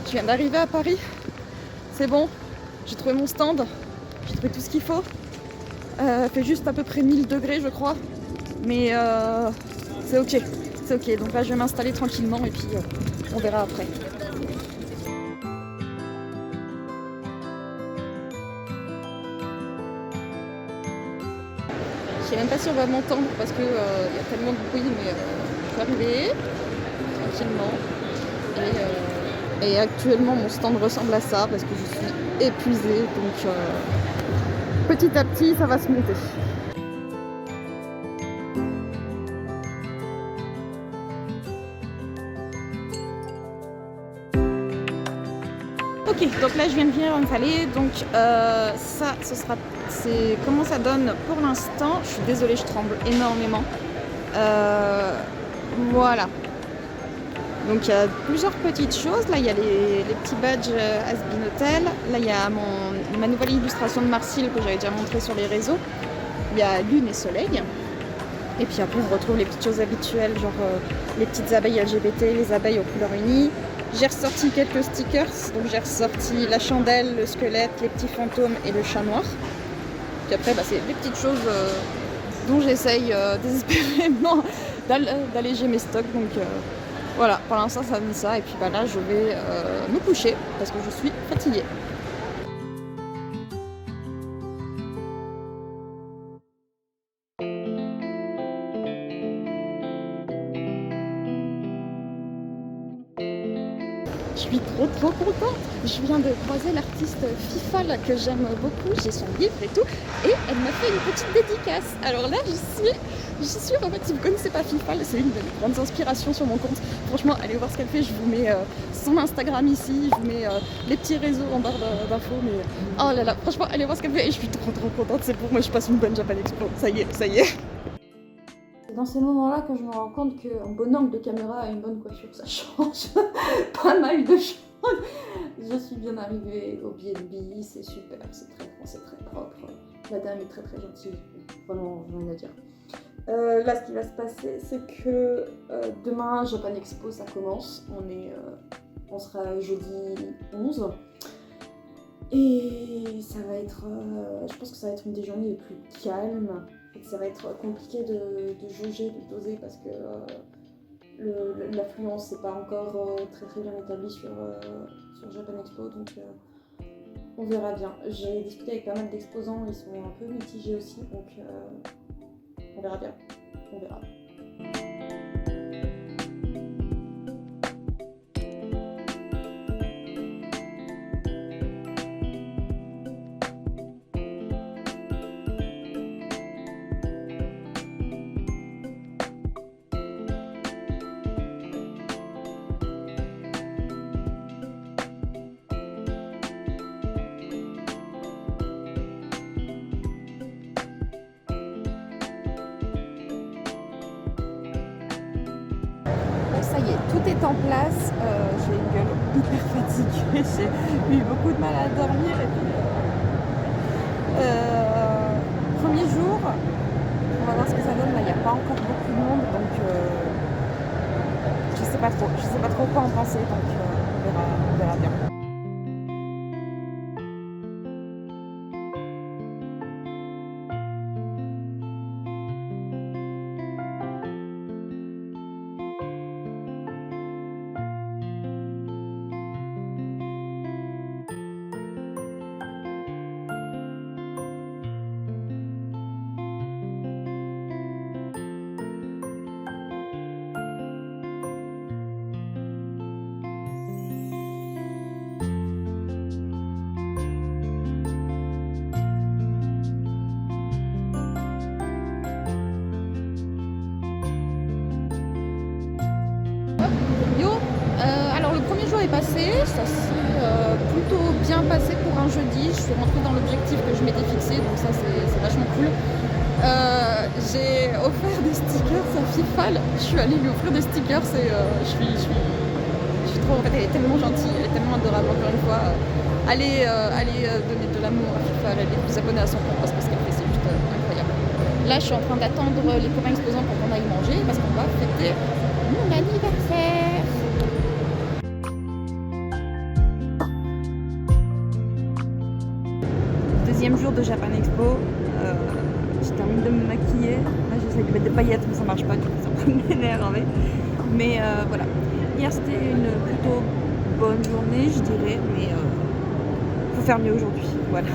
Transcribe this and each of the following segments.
Je viens d'arriver à Paris. C'est bon, j'ai trouvé mon stand. J'ai trouvé tout ce qu'il faut. Fait juste à peu près 1000 degrés, je crois. Mais c'est ok. C'est ok. Donc là, je vais m'installer tranquillement et puis on verra après. Je sais même pas si on va m'entendre parce que y a tellement de bruit, mais je suis arrivée tranquillement. Et actuellement, mon stand ressemble à ça parce que je suis épuisée. Donc petit à petit, ça va se monter. Ok, donc là je viens de venir m'installer, donc ça, c'est comment ça donne pour l'instant. Je suis désolée, je tremble énormément. Voilà. Donc il y a plusieurs petites choses. Là il y a les petits badges Has-Been Hotel. Là il y a ma nouvelle illustration de Marcille que j'avais déjà montré sur les réseaux. Il y a Lune et Soleil. Et puis après on retrouve les petites choses habituelles, genre les petites abeilles LGBT, les abeilles aux couleurs unies. J'ai ressorti quelques stickers, donc j'ai ressorti la chandelle, le squelette, les petits fantômes et le chat noir. Puis après, c'est des petites choses dont j'essaye désespérément d'alléger mes stocks. Donc voilà, pour l'instant ça donne ça. Et puis là, je vais me coucher parce que je suis fatiguée. Je suis trop contente. Je viens de croiser l'artiste Fifal que j'aime beaucoup, j'ai son livre et tout, et elle m'a fait une petite dédicace. Alors là, j'y suis. En fait, si vous connaissez pas Fifal, c'est une de mes grandes inspirations sur mon compte. Franchement, allez voir ce qu'elle fait. Je vous mets son Instagram ici, je vous mets les petits réseaux en barre d'infos. Mais oh là là, franchement, allez voir ce qu'elle fait. Et je suis trop contente. C'est pour moi, je passe une bonne Japan Expo. Ça y est. C'est dans ces moments-là que je me rends compte qu'un bon angle de caméra et une bonne coiffure, ça change pas mal de choses. Je suis bien arrivée au B&B, c'est super, c'est très grand, c'est très propre. La dame est très gentille, vraiment rien à dire. Là, ce qui va se passer, c'est que demain, Japan Expo, ça commence. On sera jeudi 11. Et ça va être, je pense que ça va être une des journées les plus calmes. Et que ça va être compliqué de jauger, de doser parce que l'affluence n'est pas encore très bien établie sur Japan Expo, donc on verra bien. J'ai discuté avec pas mal d'exposants, ils sont un peu mitigés aussi, donc on verra bien. On verra. Ça y est, tout est en place. J'ai une gueule hyper fatiguée, j'ai eu beaucoup de mal à dormir. Et puis, premier jour, on va voir ce que ça donne. Là, il n'y a pas encore beaucoup de monde, donc je sais pas trop quoi en penser, donc on verra bien. Est passé, ça s'est plutôt bien passé pour un jeudi. Je suis rentrée dans l'objectif que je m'étais fixé, donc ça c'est vachement cool. J'ai offert des stickers à Fifal. Je suis allée lui offrir des stickers et je suis trop. En fait, elle est tellement gentille, elle est tellement adorable. Encore une fois, allez donner de l'amour à Fifal, allez vous abonner à son compte parce que ce qu'elle fait c'est juste incroyable. Là, je suis en train d'attendre les copains exposants pour qu'on aille manger parce qu'on va fêter mon anniversaire. Deuxième jour de Japan Expo. Je termine de me maquiller. Là j'essaie de mettre des paillettes mais ça marche pas, du coup ça me m'énerver. Mais voilà. Hier c'était une plutôt bonne journée je dirais, mais faut faire mieux aujourd'hui. Voilà.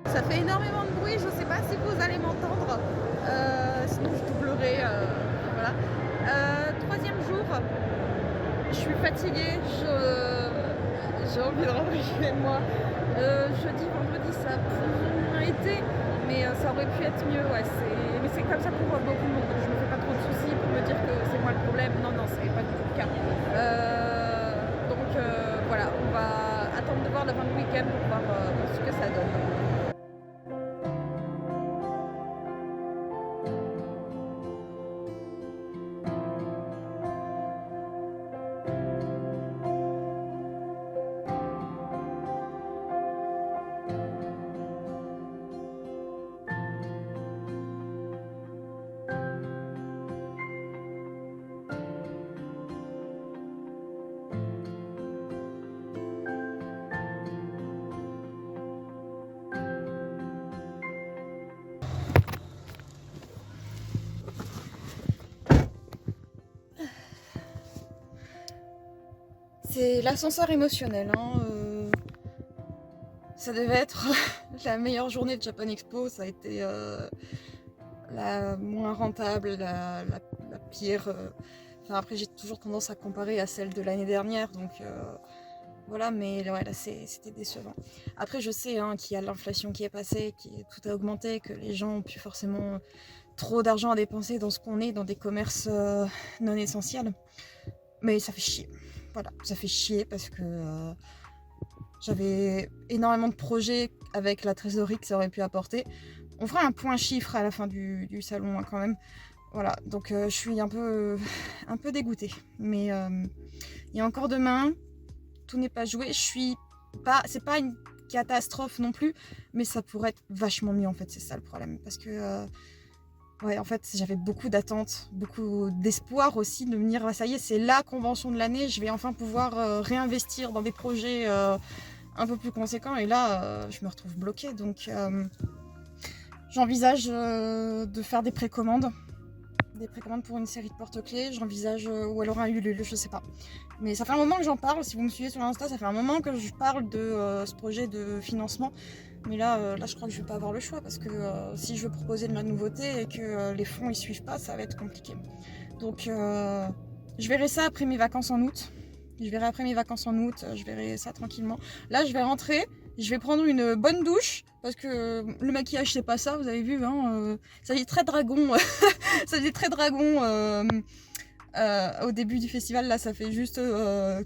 Ça fait énormément de bruit, je ne sais pas si vous allez m'entendre, sinon je doublerai, voilà. Troisième jour, je suis fatiguée, j'ai envie de rentrer chez moi. Jeudi, vendredi, ça a plus ou moins été, mais ça aurait pu être mieux, ouais. Mais c'est comme ça pour beaucoup de monde, donc je me fais pas trop de soucis pour me dire que c'est moi le problème. Non, c'est pas du tout le cas. Donc voilà, on va attendre de voir la fin du week-end pour voir ce que ça donne. C'est l'ascenseur émotionnel, hein. Ça devait être la meilleure journée de Japan Expo, ça a été la moins rentable, la pire. Enfin, après j'ai toujours tendance à comparer à celle de l'année dernière, donc voilà, mais ouais, là c'était décevant. Après je sais hein, qu'il y a l'inflation qui est passée, tout a augmenté, que les gens ont plus forcément trop d'argent à dépenser dans ce qu'on est, dans des commerces non essentiels, mais ça fait chier. Voilà, ça fait chier parce que j'avais énormément de projets avec la trésorerie que ça aurait pu apporter. On fera un point chiffre à la fin du salon hein, quand même. Voilà, donc je suis un peu dégoûtée. Mais il y a encore demain, tout n'est pas joué. C'est pas une catastrophe non plus, mais ça pourrait être vachement mieux en fait, c'est ça le problème. Parce que ouais, en fait, j'avais beaucoup d'attentes, beaucoup d'espoir aussi de me dire, ah, ça y est, c'est la convention de l'année, je vais enfin pouvoir réinvestir dans des projets un peu plus conséquents. Et là, je me retrouve bloquée. Donc, j'envisage de faire des précommandes pour une série de porte-clés. J'envisage, ou elle aura eu lieu, je sais pas. Mais ça fait un moment que j'en parle. Si vous me suivez sur Insta, ça fait un moment que je parle de ce projet de financement. Mais là, je crois que je vais pas avoir le choix parce que si je veux proposer de la nouveauté et que les fonds ils suivent pas, ça va être compliqué. Donc je verrai ça après mes vacances en août. Je verrai ça tranquillement. Là, je vais rentrer, je vais prendre une bonne douche parce que le maquillage c'est pas ça, vous avez vu, hein, ça fait très dragon, ça fait très dragon. Au début du festival, là, ça fait juste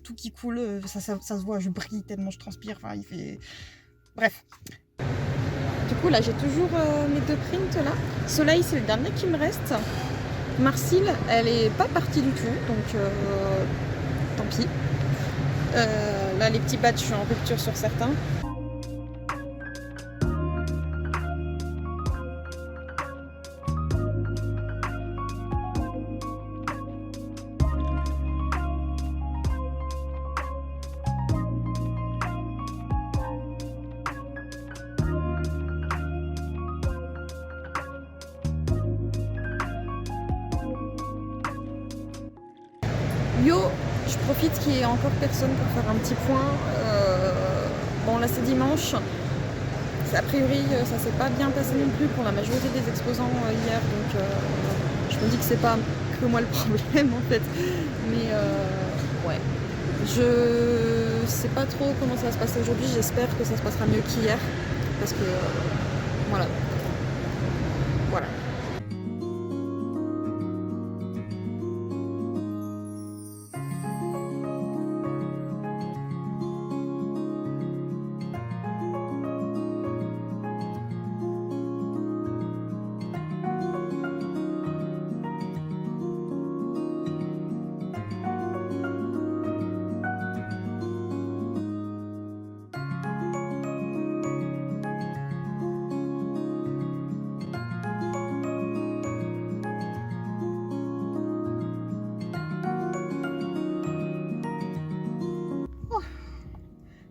tout qui coule, ça se voit, je brille tellement je transpire. Enfin, il fait. Bref. Du coup là j'ai toujours mes deux prints là. Soleil c'est le dernier qui me reste. Marcille elle est pas partie du tout donc tant pis. Là les petits badges je suis en rupture sur certains. Yo, je profite qu'il n'y ait encore personne pour faire un petit point. Bon là c'est dimanche. A priori ça s'est pas bien passé non plus pour la majorité des exposants hier, donc je me dis que c'est pas que moi le problème en fait. Mais ouais, Je sais pas trop comment ça va se passer aujourd'hui, j'espère que ça se passera mieux qu'hier, parce que voilà. Voilà.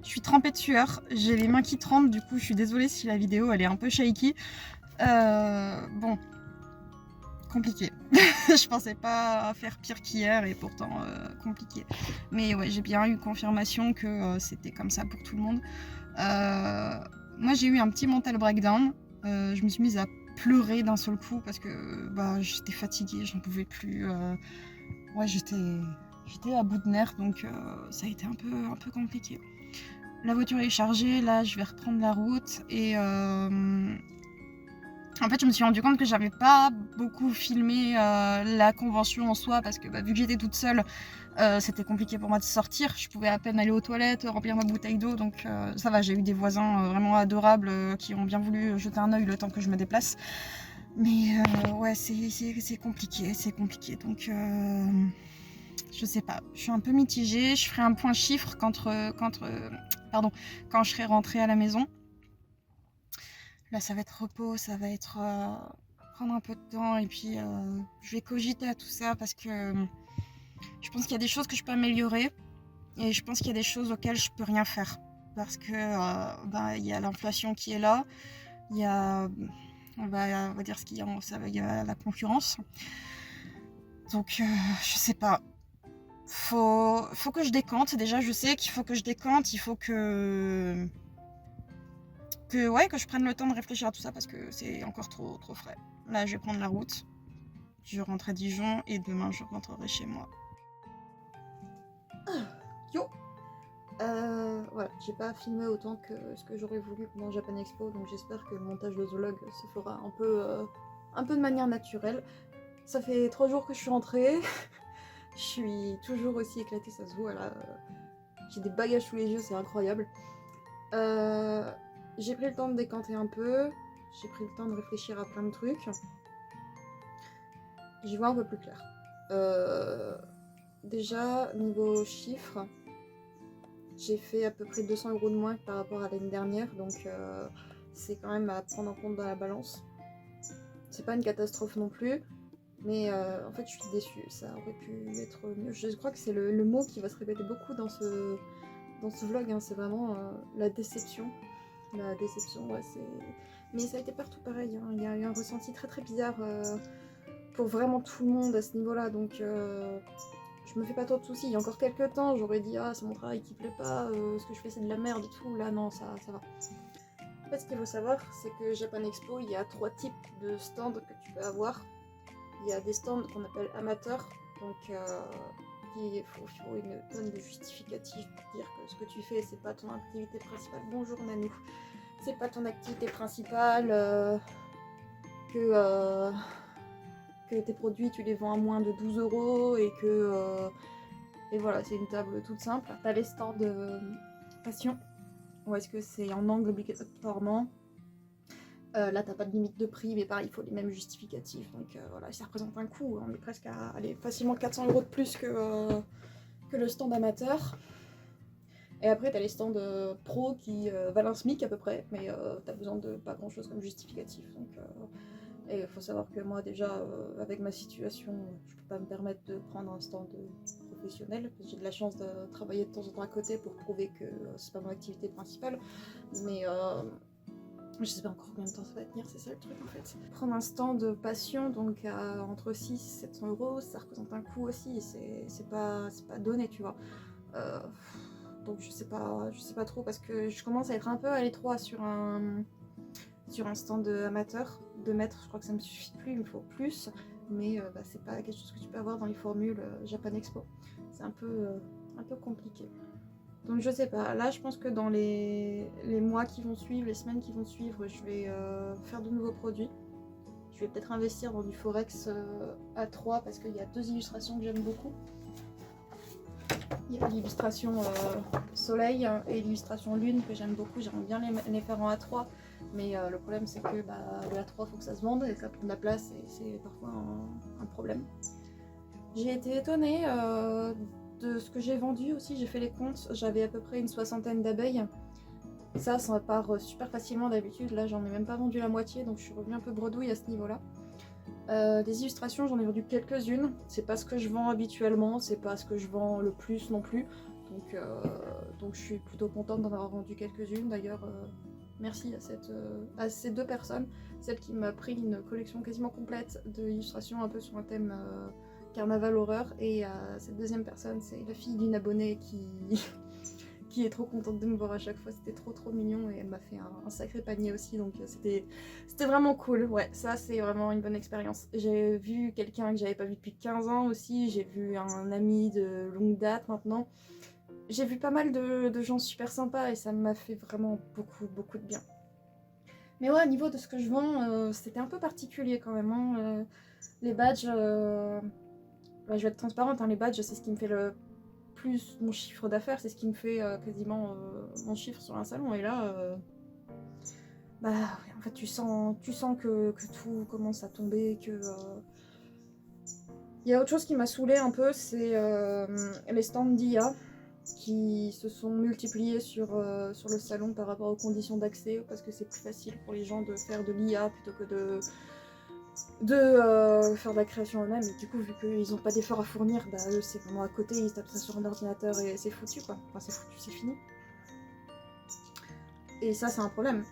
Je suis trempée de sueur, j'ai les mains qui tremblent, du coup je suis désolée si la vidéo elle est un peu shaky. Bon, compliqué. Je pensais pas faire pire qu'hier et pourtant compliqué. Mais ouais, j'ai bien eu confirmation que c'était comme ça pour tout le monde. Moi j'ai eu un petit mental breakdown, je me suis mise à pleurer d'un seul coup parce que bah, j'étais fatiguée, j'en pouvais plus. Ouais, j'étais à bout de nerfs, donc ça a été un peu compliqué. La voiture est chargée, là je vais reprendre la route et en fait je me suis rendu compte que j'avais pas beaucoup filmé la convention en soi parce que bah, vu que j'étais toute seule, c'était compliqué pour moi de sortir. Je pouvais à peine aller aux toilettes, remplir ma bouteille d'eau, donc ça va, j'ai eu des voisins vraiment adorables qui ont bien voulu jeter un œil le temps que je me déplace. Mais ouais, c'est compliqué, donc je sais pas, je suis un peu mitigée. Je ferai un point chiffre quand je serai rentrée à la maison. Là, ça va être repos, ça va être prendre un peu de temps et puis je vais cogiter à tout ça parce que je pense qu'il y a des choses que je peux améliorer et je pense qu'il y a des choses auxquelles je peux rien faire parce que il y a l'inflation qui est là, il y a, on va dire ce qu'il y a, il y a la concurrence. Donc je sais pas. Faut que je décante. Déjà, je sais qu'il faut que je décante. Il faut que je prenne le temps de réfléchir à tout ça parce que c'est encore trop frais. Là, je vais prendre la route. Je rentre à Dijon et demain, je rentrerai chez moi. Yo. Voilà, j'ai pas filmé autant que ce que j'aurais voulu pendant Japan Expo, donc j'espère que le montage de vlog se fera un peu de manière naturelle. Ça fait 3 jours que je suis rentrée. Je suis toujours aussi éclatée, ça se voit là. J'ai des bagages sous les yeux, c'est incroyable. J'ai pris le temps de décanter un peu. J'ai pris le temps de réfléchir à plein de trucs. J'y vois un peu plus clair. Déjà, niveau chiffres, j'ai fait à peu près 200 € de moins que par rapport à l'année dernière, donc c'est quand même à prendre en compte dans la balance. C'est pas une catastrophe non plus. Mais en fait, je suis déçue. Ça aurait pu être mieux. Je crois que c'est le mot qui va se répéter beaucoup dans ce vlog. Hein. C'est vraiment la déception. La déception, ouais, c'est... Mais ça a été partout pareil. Hein. Il y a eu un ressenti très bizarre pour vraiment tout le monde à ce niveau-là. Donc, je me fais pas trop de soucis. Il y a encore quelques temps, j'aurais dit « Ah, c'est mon travail qui plaît pas. Ce que je fais, c'est de la merde et tout. » Là, non, ça va. En fait, ce qu'il faut savoir, c'est que Japan Expo, il y a 3 types de stands que tu peux avoir. Il y a des stands qu'on appelle amateurs, donc il faut une tonne de justificatifs pour dire que ce que tu fais, c'est pas ton activité principale. Bonjour Nanou, c'est pas ton activité principale, que tes produits tu les vends à moins de 12 € et que et voilà, c'est une table toute simple. T'as les stands passion, ou est-ce que c'est en angle obligatoirement. Là, t'as pas de limite de prix, mais pareil, il faut les mêmes justificatifs. Donc voilà, ça représente un coût. On est presque à facilement 400 € de plus que le stand amateur. Et après, t'as les stands pro qui valent un SMIC à peu près, mais t'as besoin de pas grand chose comme justificatif. Donc, et il faut savoir que moi, déjà, avec ma situation, je peux pas me permettre de prendre un stand professionnel. J'ai de la chance de travailler de temps en temps à côté pour prouver que c'est pas mon activité principale. Mais je sais pas encore combien de temps ça va tenir, c'est ça le truc en fait. Prendre un stand de passion, donc à entre 6 et 700 €, ça représente un coût aussi, c'est pas donné, tu vois. Donc je sais pas trop, parce que je commence à être un peu à l'étroit sur un stand amateur. 2 mètres, je crois que ça me suffit plus, il me faut plus. Mais c'est pas quelque chose que tu peux avoir dans les formules Japan Expo. C'est un peu un peu compliqué. Donc je sais pas, là je pense que dans les mois qui vont suivre, les semaines qui vont suivre, je vais faire de nouveaux produits. Je vais peut-être investir dans du Forex A3 parce qu'il y a 2 illustrations que j'aime beaucoup. Il y a l'illustration soleil et l'illustration lune que j'aime beaucoup. J'aimerais bien les faire en A3, mais le problème c'est que le A3 faut que ça se vende et ça prend de la place et c'est parfois un problème. J'ai été étonnée de ce que j'ai vendu aussi, j'ai fait les comptes, j'avais à peu près une 60aine d'abeilles. Ça part super facilement d'habitude, là j'en ai même pas vendu la moitié, donc je suis revenue un peu bredouille à ce niveau-là. Des illustrations, j'en ai vendu quelques-unes, c'est pas ce que je vends habituellement, c'est pas ce que je vends le plus non plus, donc je suis plutôt contente d'en avoir vendu quelques-unes. D'ailleurs, merci à ces 2 personnes, celle qui m'a pris une collection quasiment complète d'illustrations un peu sur un thème carnaval horreur, et cette deuxième personne, c'est la fille d'une abonnée qui est trop contente de me voir à chaque fois, c'était trop mignon et elle m'a fait un sacré panier aussi, donc c'était vraiment cool. Ouais, ça c'est vraiment une bonne expérience. J'ai vu quelqu'un que j'avais pas vu depuis 15 ans aussi, j'ai vu un ami de longue date maintenant. J'ai vu pas mal de gens super sympas et ça m'a fait vraiment beaucoup de bien. Mais ouais, au niveau de ce que je vends, c'était un peu particulier quand même, hein. Les badges, je vais être transparente, hein, les badges c'est ce qui me fait le plus mon chiffre d'affaires, c'est ce qui me fait quasiment mon chiffre sur un salon. Et là, en fait, tu sens que tout commence à tomber, que il y a autre chose qui m'a saoulée un peu, c'est les stands d'IA qui se sont multipliés sur le salon par rapport aux conditions d'accès, parce que c'est plus facile pour les gens de faire de l'IA plutôt que de faire de la création eux-mêmes, et du coup vu qu'ils n'ont pas d'efforts à fournir, eux c'est vraiment à côté, ils se tapent ça sur un ordinateur et c'est foutu quoi, enfin c'est foutu, c'est fini. Et ça c'est un problème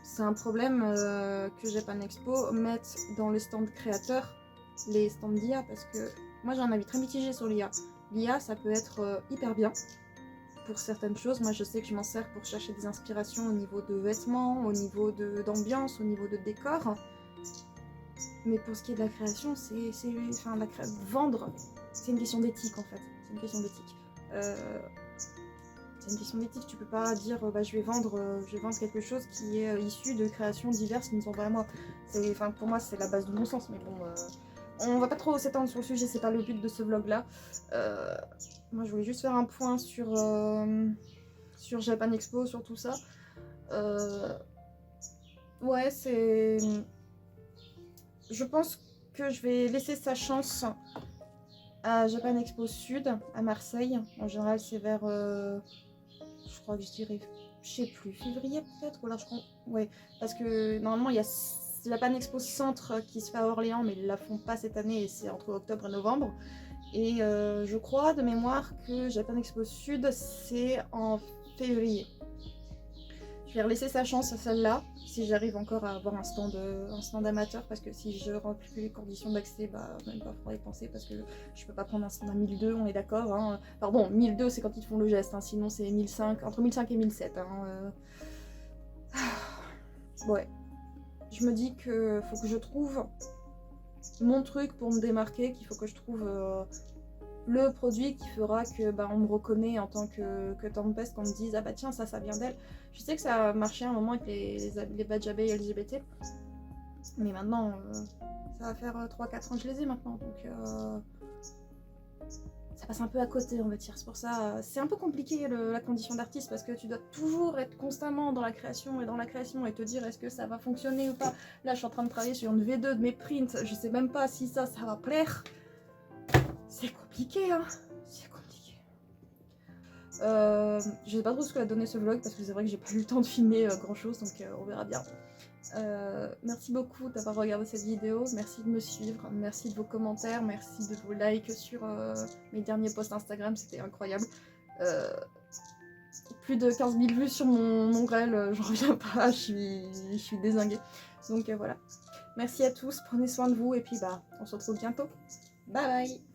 que Japan Expo mette dans les stands créateurs les stands d'IA, parce que moi j'ai un avis très mitigé sur l'IA. L'IA ça peut être hyper bien pour certaines choses, moi je sais que je m'en sers pour chercher des inspirations au niveau de vêtements, au niveau d'ambiance, au niveau de décor. Mais pour ce qui est de la création, vendre, c'est une question d'éthique en fait. C'est une question d'éthique. C'est une question d'éthique. Tu peux pas dire je vais vendre quelque chose qui est issu de créations diverses qui ne sont pas à moi. Pour moi, c'est la base du bon sens. Mais bon, on va pas trop s'étendre sur le sujet. C'est pas le but de ce vlog là. Moi, je voulais juste faire un point sur Japan Expo, sur tout ça. Ouais, c'est. Je pense que je vais laisser sa chance à Japan Expo Sud, à Marseille. En général, c'est vers, je crois que je dirais, je sais plus, février peut-être, ou alors je crois, ouais, parce que normalement il y a Japan Expo Centre qui se fait à Orléans, mais ils la font pas cette année et c'est entre octobre et novembre. Et je crois de mémoire que Japan Expo Sud c'est en février. Je vais laisser sa chance à celle-là, si j'arrive encore à avoir un stand amateur, parce que si je remplis plus les conditions d'accès, même pas faudrait y penser, parce que je peux pas prendre un stand à 1002, on est d'accord, hein. Pardon, 1002 c'est quand ils te font le geste, hein, sinon c'est 1005, entre 1005 et 1007. Hein, Ouais, je me dis que faut que je trouve mon truc pour me démarquer, qu'il faut que je trouve le produit qui fera que on me reconnaît en tant que Tempest, qu'on me dise ah bah tiens ça vient d'elle. Je sais que ça a marché à un moment avec les badges abeilles LGBT, mais maintenant ça va faire 3-4 ans que je les ai maintenant, donc ça passe un peu à côté on va dire. C'est pour ça c'est un peu compliqué la condition d'artiste, parce que tu dois toujours être constamment dans la création et te dire est-ce que ça va fonctionner ou pas. Là je suis en train de travailler sur une V2 de mes prints, je sais même pas si ça va plaire. C'est compliqué, hein. C'est compliqué. Je sais pas trop ce que va donner ce vlog, parce que c'est vrai que j'ai pas eu le temps de filmer grand chose, donc on verra bien. Merci beaucoup d'avoir regardé cette vidéo, merci de me suivre, merci de vos commentaires, merci de vos likes sur mes derniers posts Instagram, c'était incroyable. Plus de 15 000 vues sur mon réel, j'en reviens pas, je suis dézinguée. Donc voilà. Merci à tous, prenez soin de vous, et puis on se retrouve bientôt. Bye bye.